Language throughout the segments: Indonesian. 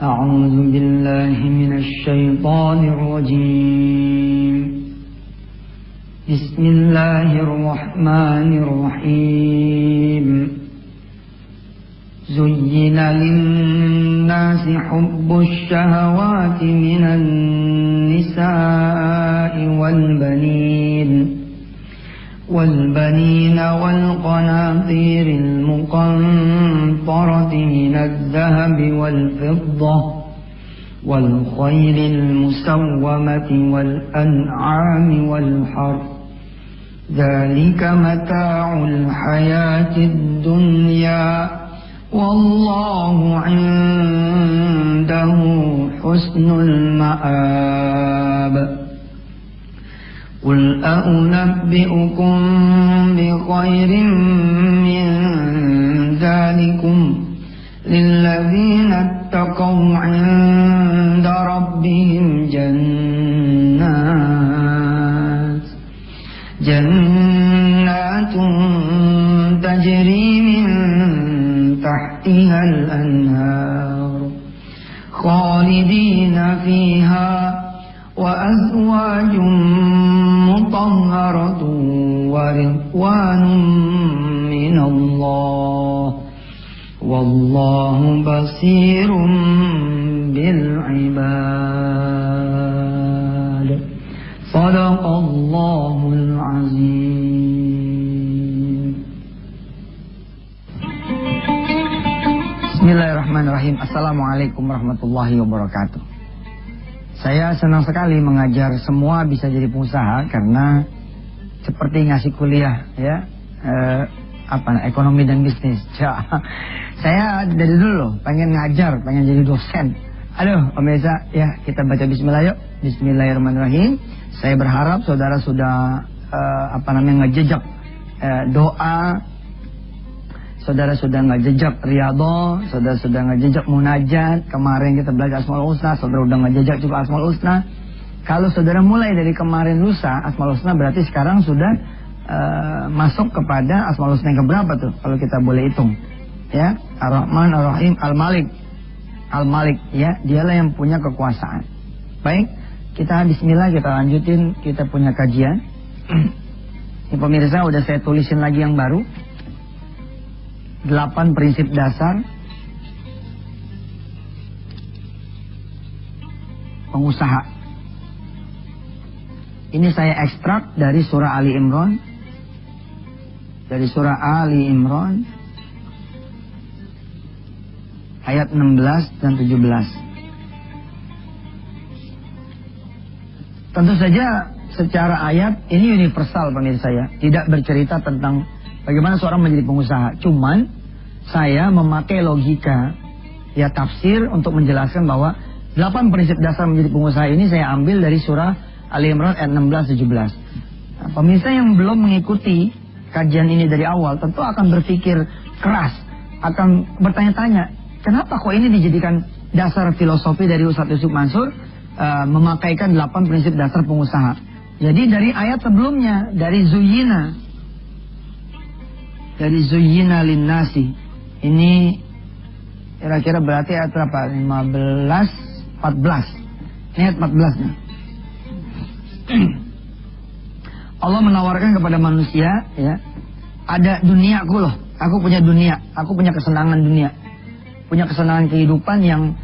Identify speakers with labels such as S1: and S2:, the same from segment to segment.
S1: أعوذ بالله من الشيطان الرجيم بسم الله الرحمن الرحيم زين للناس حب الشهوات من النساء والبنين والقناطير المقنطرة من الذهب والفضة والخيل المسومة والأنعام والحرث ذلك متاع الحياة الدنيا والله عنده حسن المآب قل أنبئكم بخير من ذلكم للذين اتقوا عند ربهم جنات تجري من تحتها الأنهار خالدين فيها وأزواج مطهرة ورضوان من الله والله بصير بالعباد صدق الله العظيم. Bismillahirrahmanirrahim. Assalamualaikum warahmatullahi wabarakatuh. Saya senang sekali mengajar semua bisa jadi pengusaha karena seperti ngasih kuliah ya, ekonomi dan bisnis. Saya dari dulu pengen ngajar, pengen jadi dosen. Aduh, pemirsa, ya kita baca bismillah yuk. Bismillahirrahmanirrahim. Saya berharap saudara sudah ngejejak doa. Saudara sudah ngejejak riyadhah, saudara sudah ngejejak munajat. Kemarin kita belajar Asmaul Husna, saudara udah ngejejak juga Asmaul Husna. Kalau saudara mulai dari kemarin lusa Asmaul Husna, berarti sekarang sudah masuk kepada Asmaul Husna yang keberapa tuh? Kalau kita boleh hitung, ya, Ar-Rahman, Ar-Rahim, Al-Malik, Al-Malik, ya, dialah yang punya kekuasaan. Baik, kita Bismillah, kita lanjutin, kita punya kajian. Ini pemirsa udah saya tulisin lagi yang baru. 8 prinsip dasar pengusaha. Ini saya ekstrak dari surah Ali Imran. Dari surah Ali Imran ayat 16 dan 17. Tentu saja secara ayat ini universal pemirsa ya, tidak bercerita tentang bagaimana seorang menjadi pengusaha. Cuman saya memakai logika ya tafsir untuk menjelaskan bahwa 8 prinsip dasar menjadi pengusaha ini saya ambil dari surah Ali Imran ayat 16-17. Nah, pemirsa yang belum mengikuti kajian ini dari awal tentu akan berpikir keras, akan bertanya-tanya, kenapa kok ini dijadikan dasar filosofi dari Ustaz Yusuf Mansur memakaikan 8 prinsip dasar pengusaha. Jadi dari ayat sebelumnya, dari Zuyyina linnasi. Ini kira-kira berarti ayat berapa? 15, 14. Ini ayat 14 nih. Allah menawarkan kepada manusia ya, ada duniaku loh. Aku punya dunia, aku punya kesenangan dunia. Punya kesenangan kehidupan yang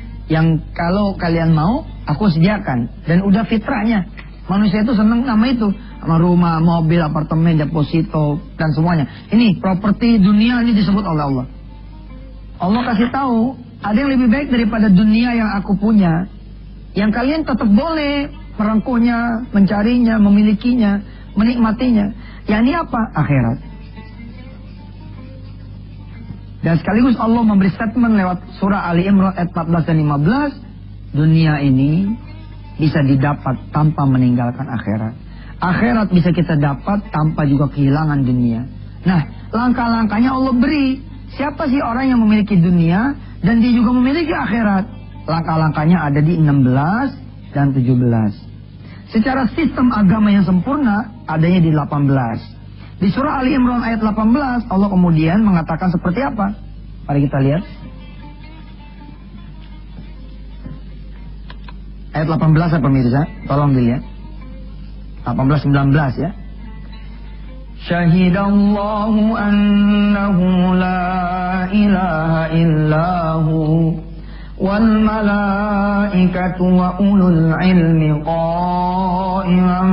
S1: kalau kalian mau, aku sediakan. Dan udah fitrahnya. Manusia itu senang sama itu. Sama rumah, mobil, apartemen, deposito, dan semuanya. Ini properti dunia ini disebut oleh Allah. Allah kasih tahu, ada yang lebih baik daripada dunia yang aku punya. Yang kalian tetap boleh merengkuhnya, mencarinya, memilikinya, menikmatinya. Yang ini apa? Akhirat. Dan sekaligus Allah memberi statement lewat surah Ali Imran ayat 14 dan 15. Dunia ini bisa didapat tanpa meninggalkan akhirat. Akhirat bisa kita dapat tanpa juga kehilangan dunia. Nah, langkah-langkahnya Allah beri. Siapa sih orang yang memiliki dunia dan dia juga memiliki akhirat? Langkah-langkahnya ada di 16 dan 17. Secara sistem agama yang sempurna adanya di 18. Di surah Ali Imran ayat 18 Allah kemudian mengatakan seperti apa? Mari kita lihat. Ayat 18 ya pemirsa, tolong dilihat. 18-19 ya. Syahidallahu annahu la ilaha illahu wal malaikatu wa ulul ilmi qa'iman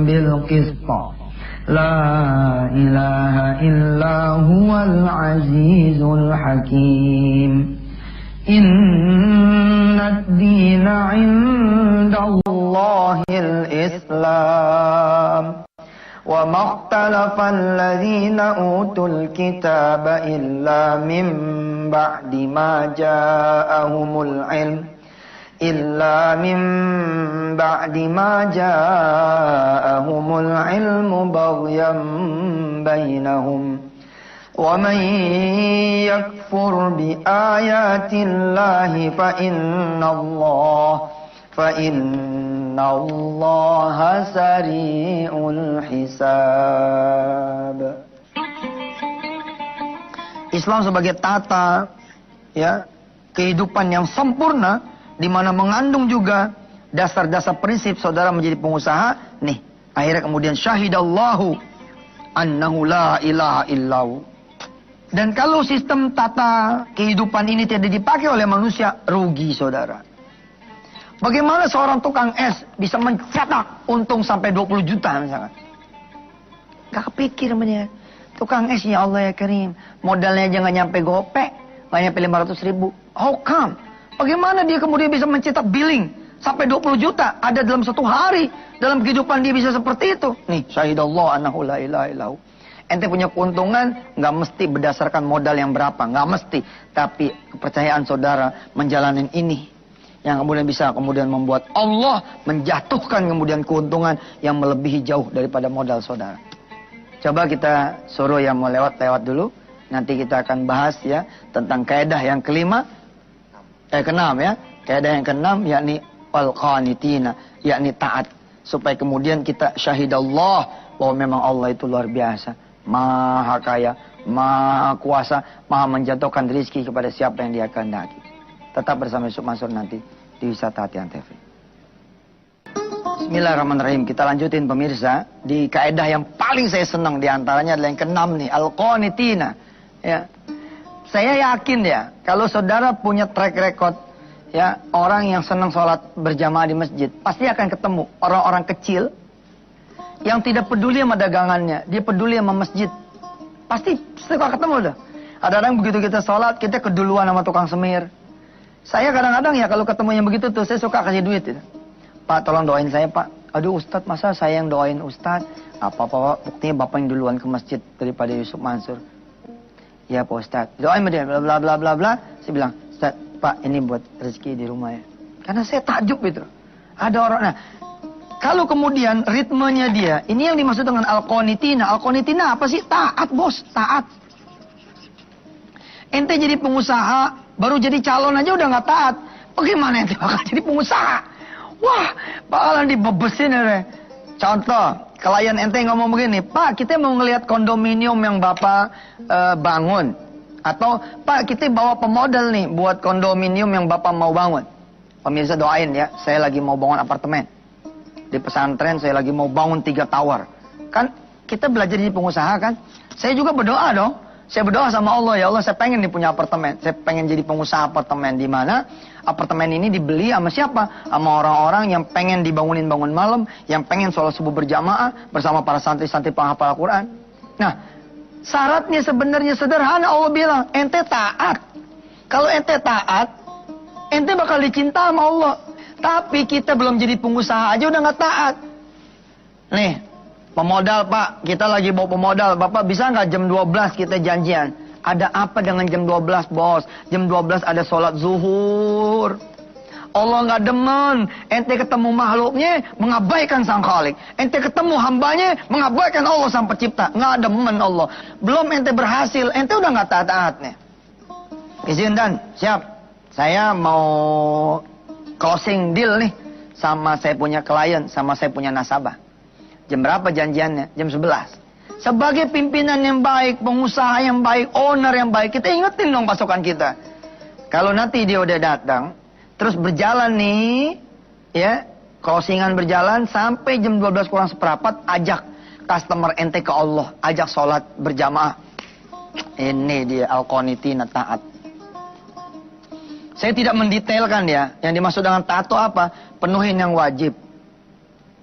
S1: bil qista. La ilaha illahu wal azizul hakim. Inna ad-dina 'indallahil Islam. Wa makhtalafa alladhina utul kitaba illa min ba'di ma ja'ahumul ilm. إلا من بعد ما جاءهم العلم بغيا بينهم ومن يكفر بآيات الله فإن الله سريع الحساب. Islam sebagai tata ya kehidupan yang sempurna, di mana mengandung juga dasar-dasar prinsip saudara menjadi pengusaha. Nih, akhirnya kemudian syahidallahu annahu la ilaha illahu. Dan kalau sistem tata kehidupan ini tidak dipakai oleh manusia, rugi saudara. Bagaimana seorang tukang es bisa mencetak untung sampai 20 juta misalkan? Gak kepikir namanya. Tukang es, ya Allah ya Karim, modalnya aja gak nyampe gopek, gak nyampe 500 ribu. How come? Bagaimana dia kemudian bisa mencetak billing sampai 20 juta ada dalam satu hari? Dalam kehidupan dia bisa seperti itu. Nih, syahidallah annahu la ilaha illahu. Ente punya keuntungan nggak mesti berdasarkan modal yang berapa, nggak mesti. Tapi kepercayaan saudara menjalanin ini yang kemudian bisa membuat Allah menjatuhkan kemudian keuntungan yang melebihi jauh daripada modal saudara. Coba kita suruh yang mau lewat dulu. Nanti kita akan bahas ya tentang kaidah yang kelima. Keenam ya, kaidah yang keenam yakni al-qanitina, yakni taat, supaya kemudian kita syahidallah bahwa memang Allah itu luar biasa, maha kaya, maha kuasa, maha menjatuhkan rezeki kepada siapa yang dia kehendaki. Tetap bersama Yusuf Mansur nanti di Wisata Hati Antv. Bismillahirrahmanirrahim. Kita lanjutin pemirsa di kaidah yang paling saya senang di antaranya adalah yang keenam nih, al-qanitina. Ya. Saya yakin ya, kalau saudara punya track record, ya orang yang senang sholat berjamaah di masjid, pasti akan ketemu orang-orang kecil yang tidak peduli sama dagangannya, dia peduli sama masjid. Pasti suka ketemu dah. Ada orang begitu kita sholat, kita keduluan sama tukang semir. Saya kadang-kadang ya kalau ketemu yang begitu tuh, saya suka kasih duit. Ya. Pak, tolong doain saya Pak. Aduh Ustadz, masa saya yang doain Ustadz? Apa-apa, buktinya Bapak yang duluan ke masjid daripada Yusuf Mansur. Ya Pak Ustadz, doain dia, bla bla bla bla bla. Saya bilang, Ustadz, Pak ini buat rezeki di rumah ya. Karena saya takjub itu. Ada orang, nah kalau kemudian ritmenya dia, ini yang dimaksud dengan al-qanitina. Al-qanitina apa sih? Taat bos, taat. Ente jadi pengusaha, baru jadi calon aja udah nggak taat. Bagaimana ente bakal jadi pengusaha? Wah, bakalan dibebesin ya. Contoh. Klien ente ngomong begini, Pak kita mau ngelihat kondominium yang Bapak bangun. Atau Pak kita bawa pemodal nih buat kondominium yang Bapak mau bangun. Pemirsa doain ya, saya lagi mau bangun apartemen. Di pesantren saya lagi mau bangun 3 tower. Kan kita belajar jadi pengusaha kan. Saya juga berdoa dong. Saya berdoa sama Allah, ya Allah saya pengen nih punya apartemen. Saya pengen jadi pengusaha apartemen, di mana apartemen ini dibeli sama siapa? Sama orang-orang yang pengen dibangunin bangun malam, yang pengen sholat subuh berjamaah bersama para santri-santri penghafal Al-Quran. Nah, syaratnya sebenarnya sederhana. Allah bilang, ente taat. Kalau ente taat, ente bakal dicinta sama Allah. Tapi kita belum jadi pengusaha aja udah nggak taat. Nih, pemodal Pak, kita lagi bawa pemodal. Bapak bisa nggak jam 12 kita janjian? Ada apa dengan jam 12 bos? Jam 12 ada sholat zuhur. Allah nggak demen. Ente ketemu makhluknya mengabaikan sang khalik. Ente ketemu hambanya mengabaikan Allah sang pencipta. Nggak demen Allah. Belum ente berhasil, ente udah nggak taat-taat nih. Izin dan siap. Saya mau closing deal nih sama saya punya klien, sama saya punya nasabah. Jam berapa janjiannya? Jam 11. Sebagai pimpinan yang baik, pengusaha yang baik, owner yang baik, kita ingetin dong pasukan kita. Kalau nanti dia udah datang, terus berjalan nih, ya, closingan berjalan sampai jam 12 kurang seperempat, ajak customer ente ke Allah, ajak sholat berjamaah. Ini dia al-qanitin taat. Saya tidak mendetailkan ya, yang dimaksud dengan taat itu apa? Penuhin yang wajib,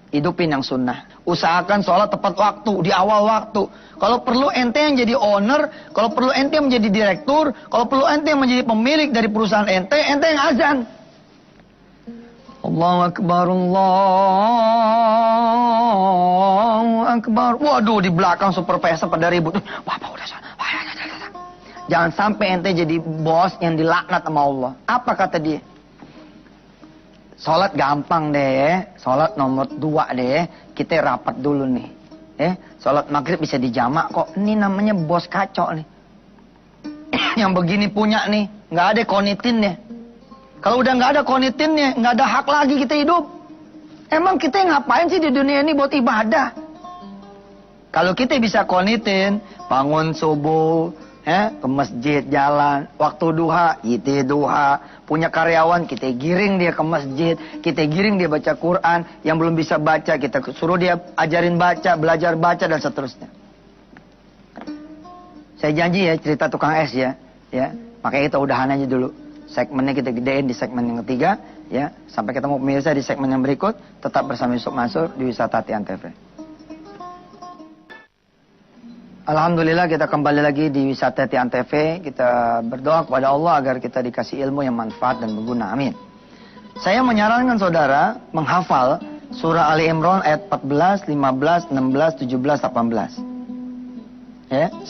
S1: hidupin yang sunnah. Usahakan sholat tepat waktu, di awal waktu. Kalau perlu ente yang jadi owner, kalau perlu ente yang menjadi direktur, kalau perlu ente yang menjadi pemilik dari perusahaan ente yang azan. Allahu Akbar, Allahu Akbar. Waduh, di belakang supervisor pada ribut. Bapak udah sholat. Jangan sampai ente jadi bos yang dilaknat sama Allah. Apa kata dia? Sholat gampang deh, sholat nomor 2 deh. Kita rapat dulu nih. Sholat maghrib bisa dijamak kok. Ini namanya bos kacau nih. Yang begini punya nih, nggak ada konitinnya. Kalau udah nggak ada konitinnya, nggak ada hak lagi kita hidup. Emang kita ngapain sih di dunia ini buat ibadah? Kalau kita bisa konitin, bangun subuh, ke masjid jalan, waktu duha, kita duha, punya karyawan, kita giring dia ke masjid, kita giring dia baca Quran, yang belum bisa baca, kita suruh dia ajarin baca, belajar baca, dan seterusnya. Saya janji ya, cerita tukang es ya, makanya kita udahan aja dulu. Segmennya kita gedein di segmen yang ketiga, ya. Sampai ketemu pemirsa di segmen yang berikut, tetap bersama Yusuf Mansur di Wisata Tian TV. Alhamdulillah kita kembali lagi di Wisata Tian TV. Kita berdoa kepada Allah agar kita dikasih ilmu yang manfaat dan berguna. Amin. Saya menyarankan saudara menghafal surah Ali Imran ayat 14, 15, 16, 17, 18.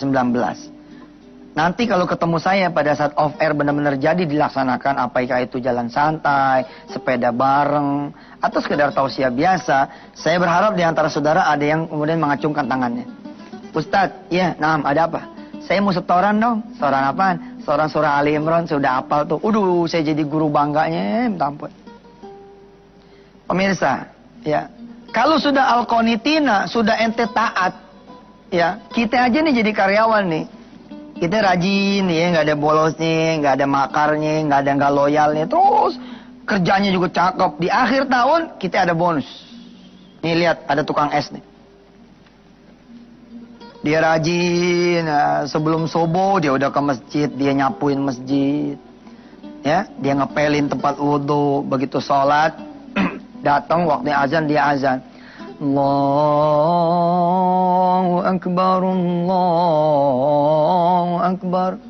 S1: 19. Nanti kalau ketemu saya pada saat off air benar-benar jadi dilaksanakan, apakah itu jalan santai, sepeda bareng, atau sekedar tausiah biasa, saya berharap di antara saudara ada yang kemudian mengacungkan tangannya. Ustadz, ya, ada apa? Saya mau setoran dong. Setoran apaan? Setoran surah Ali Imran, sudah hafal tuh. Saya jadi guru bangganya, minta ampun. Pemirsa, ya, kalau sudah al-qanitina, sudah ente taat, ya, kita aja nih jadi karyawan nih. Kita rajin, ya, nggak ada bolosnya, nggak ada makarnya, nggak ada nggak loyalnya. Terus kerjanya juga cakep. Di akhir tahun kita ada bonus. Nih lihat, ada tukang es nih. Dia rajin, sebelum subuh dia udah ke masjid, dia nyapuin masjid. Ya, dia ngepelin tempat wudhu, begitu sholat, datang waktunya azan, dia azan. Allahu Akbar, Allahu Akbar.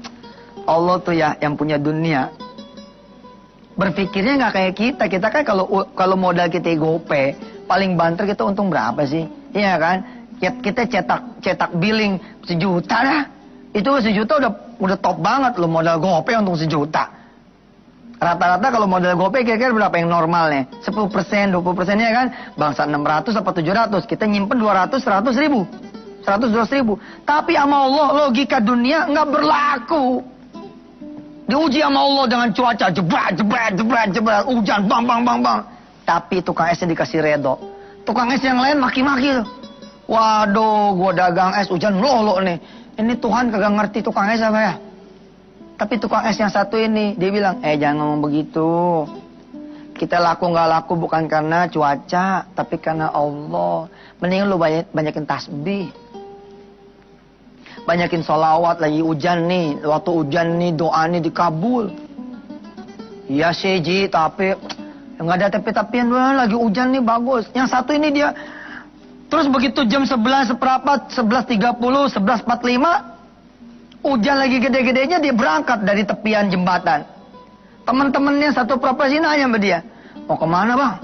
S1: Allah tuh ya yang punya dunia. Berpikirnya nggak kayak kita. Kita kan kalau modal kita gope, paling banter kita untung berapa sih? Iya kan? Kita cetak billing 1 juta dah. Itu 1 juta udah top banget loh, modal GoPay untung 1 juta. Rata-rata kalau modal GoPay kira-kira berapa yang normalnya? 10%, 20%-nya kan bangsa 600 apa 700. Kita nyimpen 200, 100 ribu. 100, 200 ribu. Tapi sama Allah logika dunia nggak berlaku. Diuji sama Allah dengan cuaca jebret, hujan bang. Tapi tukang esnya dikasih redo. Tukang es yang lain maki-maki tuh. Waduh, gua dagang es hujan lolo nih. Ini Tuhan kagak ngerti tukang es apa ya? Tapi tukang es yang satu ini, dia bilang, jangan ngomong begitu. Kita laku nggak laku bukan karena cuaca, tapi karena Allah. Mendingan lu banyakin tasbih. Banyakin sholawat, lagi hujan nih. Waktu hujan nih, doa nih dikabul. Iya sih, Ji, tapi nggak ada tapi-tapian, lagi hujan nih bagus. Yang satu ini dia... Terus begitu jam 11 seperempat, 11.30, 11.45, hujan lagi gede-gedenya, dia berangkat dari tepian jembatan. Teman-temannya satu profesi nanya sama dia, mau kemana bang?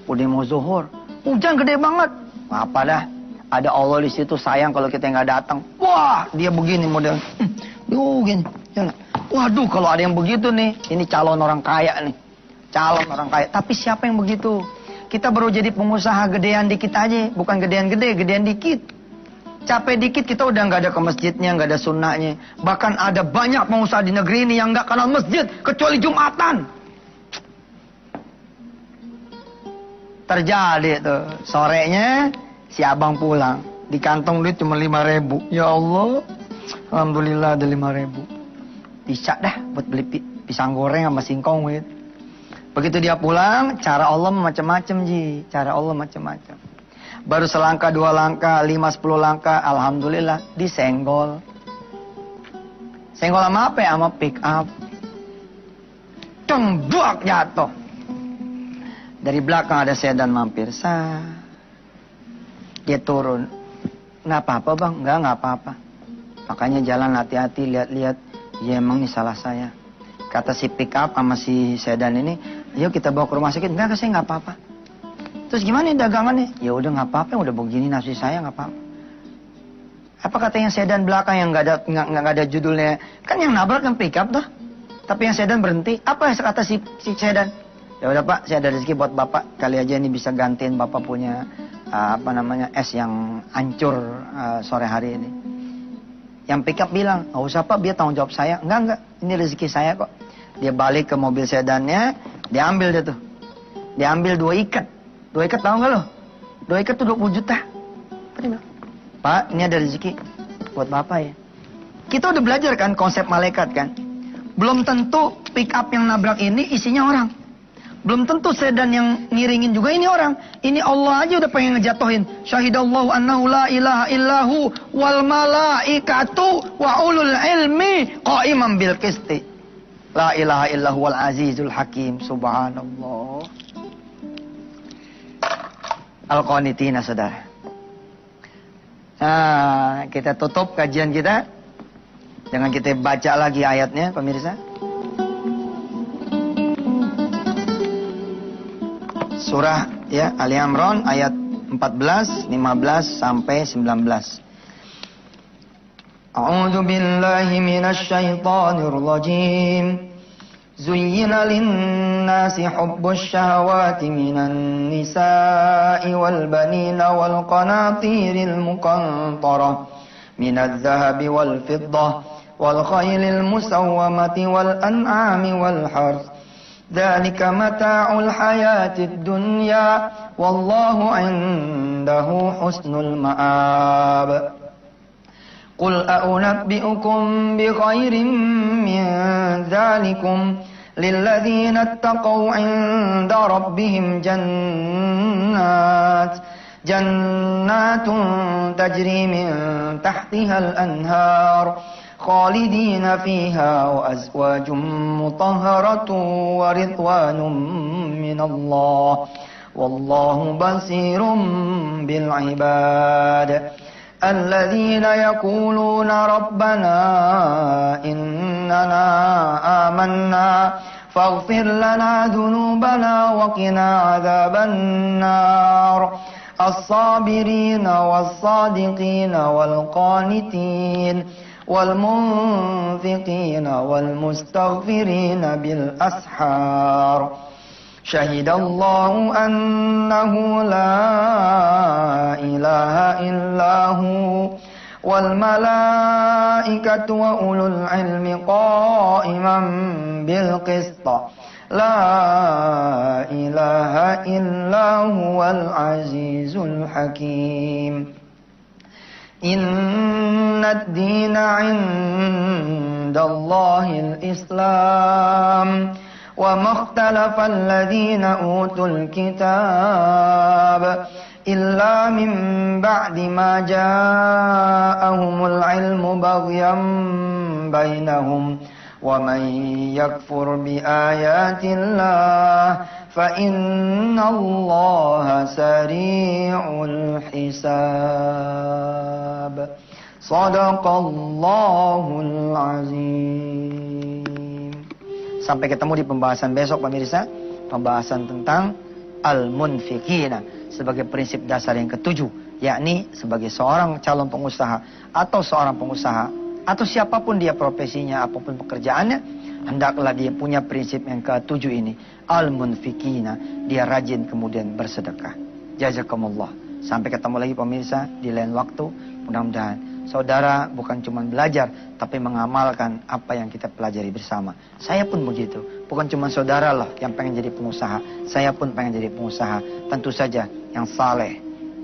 S1: Udah mau zuhur. Hujan gede banget. Apa dah? Ada Allah di situ, sayang kalau kita nggak datang. Wah, dia begini model. Begini. Waduh, kalau ada yang begitu nih, ini calon orang kaya nih. Calon orang kaya. Tapi siapa yang begitu? Kita baru jadi pengusaha gedean dikit aja. Bukan gedean gede, gedean dikit. Capek dikit kita udah nggak ada ke masjidnya, nggak ada sunnahnya. Bahkan ada banyak pengusaha di negeri ini yang nggak kenal masjid kecuali Jumatan. Terjadi tuh. Sorenya si abang pulang. Di kantong duit cuma 5.000. Ya Allah. Alhamdulillah ada 5.000. Bisa dah buat beli pisang goreng sama singkong gitu. Begitu dia pulang, cara Allah macam-macam Ji. Cara Allah macam-macam. Baru selangkah, 2 langkah, 5, 10 langkah, alhamdulillah disenggol. Senggol sama apa ya? Sama pick up. Cengbuak jatuh. Dari belakang ada sedan mampir. Dia turun. Nggak apa-apa bang? Nggak apa-apa. Makanya jalan hati-hati, lihat-lihat. Ya emang ini salah saya. Kata si pick up sama si sedan ini, yuk kita bawa ke rumah sakit. Enggak, saya nggak apa-apa. Terus gimana nih dagangannya? Ya udah nggak apa-apa, udah begini nasi saya nggak apa-apa. Apa kata yang sedan belakang yang nggak ada judulnya? Kan yang nabrak yang pick up tuh. Tapi yang sedan berhenti. Apa kata si sedan? Ya udah Pak, saya ada rezeki buat Bapak. Kali aja ini bisa gantiin Bapak punya es yang hancur sore hari ini. Yang pick up bilang, nggak usah Pak, biar tanggung jawab saya. Enggak, ini rezeki saya kok. Dia balik ke mobil sedannya, dia ambil dia tuh. Dia ambil 2 ikat. 2 ikat tahu nggak lo? 2 ikat tuh 20 juta. Apa dia bilang? Pak, ini ada rezeki buat Bapak ya. Kita udah belajar kan konsep malaikat kan. Belum tentu pick up yang nabrak ini isinya orang. Belum tentu sedan yang ngiringin juga ini orang. Ini Allah aja udah pengen ngejatuhin. Syahidallahu annahu la ilaha illahu wal malaikatu wa ulul ilmi qa'iman bil qisti. La ilaha illahu wal azizul hakim. Subhanallah. Al-Qanitina, saudara. Nah, kita tutup kajian kita. Jangan kita baca lagi ayatnya, pemirsa. Surah ya Ali Imran ayat 14, 15 sampai 19. A'udzu billahi minasy syaithanir rajim. Zuyyina lin-nasi hubbus syahawati minan nisa'i wal banina wal qanatiril muqantarah minadz zahabi wal fiddah wal khaylil musawwamati wal an'ami wal harth. ذلك متاع الحياة الدنيا والله عنده حسن المآب قل أنبئكم بخير من ذلكم للذين اتقوا عند ربهم جنات تجري من تحتها الأنهار خالدين فيها وأزواج مطهرة ورضوان من الله والله بصير بالعباد الذين يقولون ربنا إننا آمنا فاغفر لنا ذنوبنا وقنا عذاب النار الصابرين والصادقين والقانتين والمنفقين والمستغفرين بالأسحار شهد الله أنه لا إله إلا هو والملائكة وأولو العلم قائما بالقسط لا إله إلا هو العزيز الحكيم إن الدين عند الله الإسلام وما اختلف الذين أوتوا الكتاب إلا من بعد ما جاءهم العلم بغيا بينهم ومن يكفر بآيات الله فإن الله سريع الحساب صدق الله العظيم. Sampai ketemu di pembahasan besok pemirsa. Pembahasan tentang al-munfiqina sebagai prinsip dasar yang ke-7, yakni sebagai seorang calon pengusaha atau seorang pengusaha atau siapapun dia profesinya, apapun pekerjaannya, hendaklah dia punya prinsip yang ke-7 ini, al-munfiqina, dia rajin kemudian bersedekah. Jazakumullah. Sampai ketemu lagi pemirsa di lain waktu. Mudah-mudahan saudara bukan cuma belajar, tapi mengamalkan apa yang kita pelajari bersama. Saya pun begitu. Bukan cuma saudara loh yang pengen jadi pengusaha. Saya pun pengen jadi pengusaha. Tentu saja yang saleh,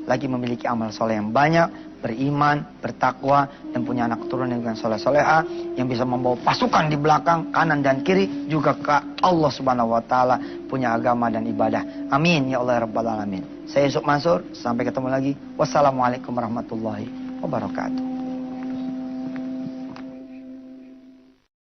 S1: lagi memiliki amal soleh yang banyak, beriman, bertakwa, dan punya anak keturunan yang soleh-soleha, yang bisa membawa pasukan di belakang, kanan dan kiri, juga ke Allah Subhanahu wa Ta'ala, punya agama dan ibadah. Amin ya Allah ya Rabbal Alamin. Saya Yusuf Mansur, sampai ketemu lagi. Wassalamualaikum warahmatullahi wabarakatuh.